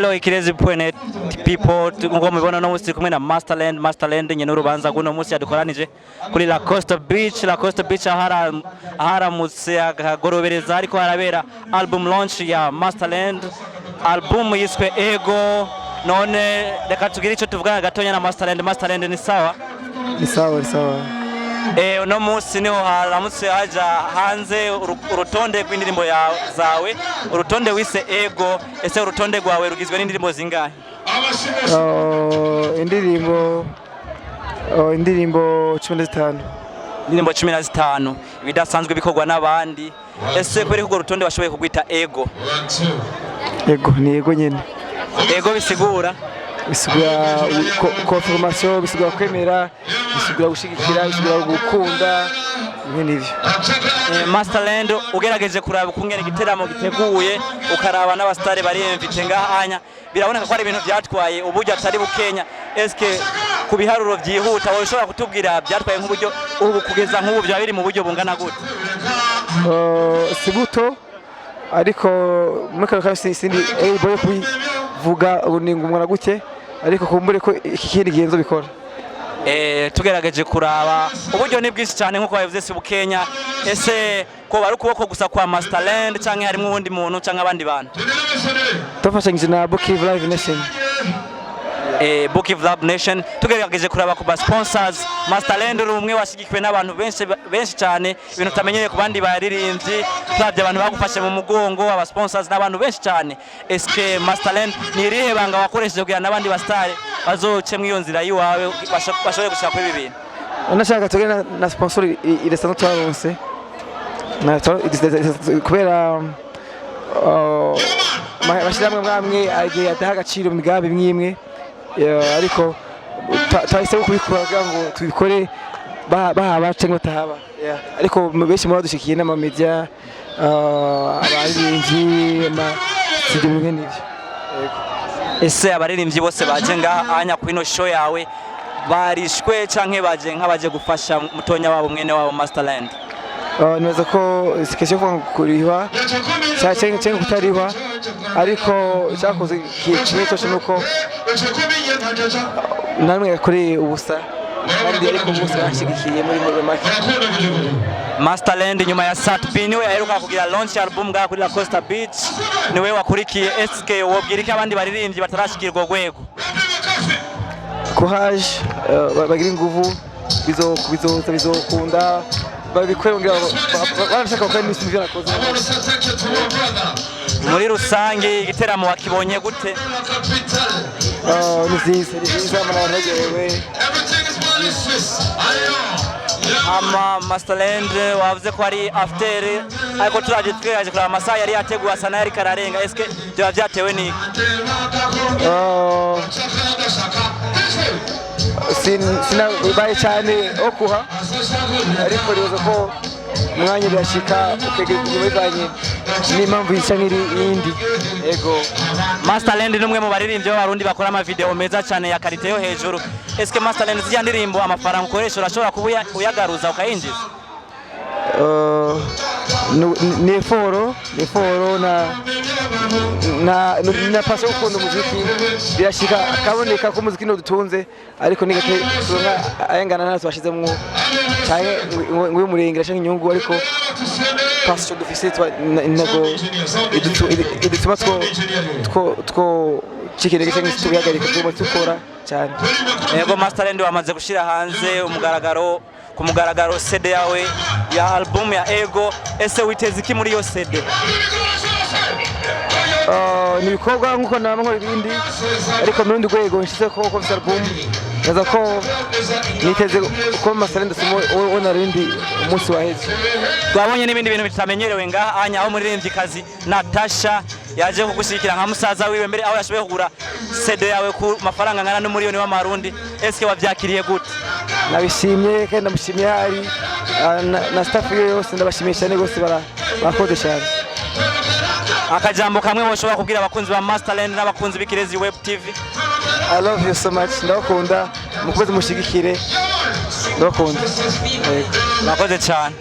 Hello ikirezi.net people ngo mubona no musi kumwe na Masterland nyene urubanza guno musi yadukoranije kuri La Costa Beach aharamutse agorobereza ariko harabera album launch ya Masterland, album yiswe Ego. None reka tugire ico tuvuga gatonya na Masterland ni sawa? Ni sawa. Uno musi niho haramutse haja hanze urutonde rw'indirimbo zawe, urutonde wise Ego. Ese urutonde rwawe rugizwe n'indirimbo zingahe? Indirimbo 15. Indirimbo 15 bidasanzwe bikorwa n'abandi. Ese kweri ko urutonde washoboye kugwita Ego? Ego ni ego nyene. Ego bisigura confirmation, bisigura kwemera, bisigura gushigikira, bisigura gukunda ibintu ivyo. Masterland ugerageje kuraba kungene igiteramo giteguye ukaraba n'abastare bari invite ngahanya, biraboneka ko ari ibintu byatwaye uburyo atari bukenya. Eske kubiharuro byihuta wowe ushobora kutubwira byatwaye nk'uburyo ubu kugeza nk'ubu bya biri mu buryo bungana gute? Sibuto ariko mukara kasi sindi boye kubivuga uningumwana gute, ariko kumbure ko ikindi genzo bikora. Tugerageje kuraba uburyo ni bwinshi cyane nkuko bavuze si bukenya. Ese ko bari kuboko gusa kwa Masterland canke harimo ubundi muntu canke abandi bantu? Tofashanyije na Bookive Live Nation. Bookive Live Nation tugerageje kuraba ku ba sponsors. Masterland rumwe washigikiwe n'abantu benshi cyane, ibintu tamenyeye ku bandi baririmbyi, twabye abantu bagufashe mu mugongo, aba sponsors n'abantu benshi cyane. Eske Masterland ni rihe banga wakoresheje kugira n'abandi bastare bazoce mwiyo nzira yiwawe bashobore gushaka kuri ibi bintu? Nashaka tugena na sponsor iresa no twaronse na kubera bashiramwe mwamwe agiye ataha agaciro mu migambi mwimwe, ariko twahise kubikora ngo tubikore bahaba cyangwa batahaba, ariko benshi mu badushikiye n'ama media abaririmbyi studio n'ibyo. Ese abaririmbyi bose baje ngahanya ku ino show yawe barishwe canke baje nk'abaje gufasha mutonya wabo mwene wabo Masterland? Nibaza ko sikesho kurihwa cyangwa kutarihwa, ariko cyakoze kimwe cyose nuko namwe kuri ubusa kandi ariko ubusa bashigikiye muri make. Masterland nyuma ya Satbi niwe aheruka kugira launch album ga kuri La Costa Beach, niwe wakurikiye. SK wobwira iki abandi baririmbyi batarashikirwa gwego? Courage, bagira inguvu, bizokunda babikore ngira barashaka ko n'isi mvira koze. Muri rusange igiteramo wakibonye gute? Ni vyiza mananegewe. Masterland wavuze ko ari after, ariko turaje kuri amasaha yari yateguwe asana yari kararenga. Eske byo byatewe niki? Sina baye cyane okuha, ariko rizo ko mwanya byashika ukegezanye n'impamvu yisha nk'indi. Ego Masterland numwe mu baririmbyi b'abarundi bakora ama video meza cyane ya quality yo hejuru. Eske Masterland zijya ndirimbo amafaranga ukoresha urashobora kuba uyagaruza ukayinjiza? Ni foro na passion ukunda umuziki birashika kaboneka ko umuziki no dutunze, ariko nigate turonka ayangana nazo bashizemwo cyane ngo murengera cyangwa inyungu, ariko passion dufise nago idutuma two cikirege cyangwa tubihagarika tuba tukora cyane. Yego Masterland wamaze gushira hanze ku mugaragaro CD yawe ya album ya Ego. Ese witeze iki muri yo CD? Ni bikorwa nkuko namwe ibindi, ariko mu rundi rwego nshize ko album naza ko niteze ko Masterland simo ona rindi umunsi waheze. Twabonye n'ibindi bintu bitamenyerewe ngaha anya aho muririmbyi kazi Natasha yaje kugushikira nka musaza wiwe mbere aho yashoboye kugura CD yawe ku mafaranga ngana n'umuriyoni w'amarundi. Eske wavyakiriye gute? Nabishimye kandi ndamushimiye hari na staff yose, ndabashimiye cyane gose barakoze cyane. Akajambo kamwe woshobora kubwira abakunzi ba Masterland n'abakunzi b'Ikirezi Web TV? I love you so much, ndakunda mukomeze mushigikire, ndakunda. Nakoze cyane.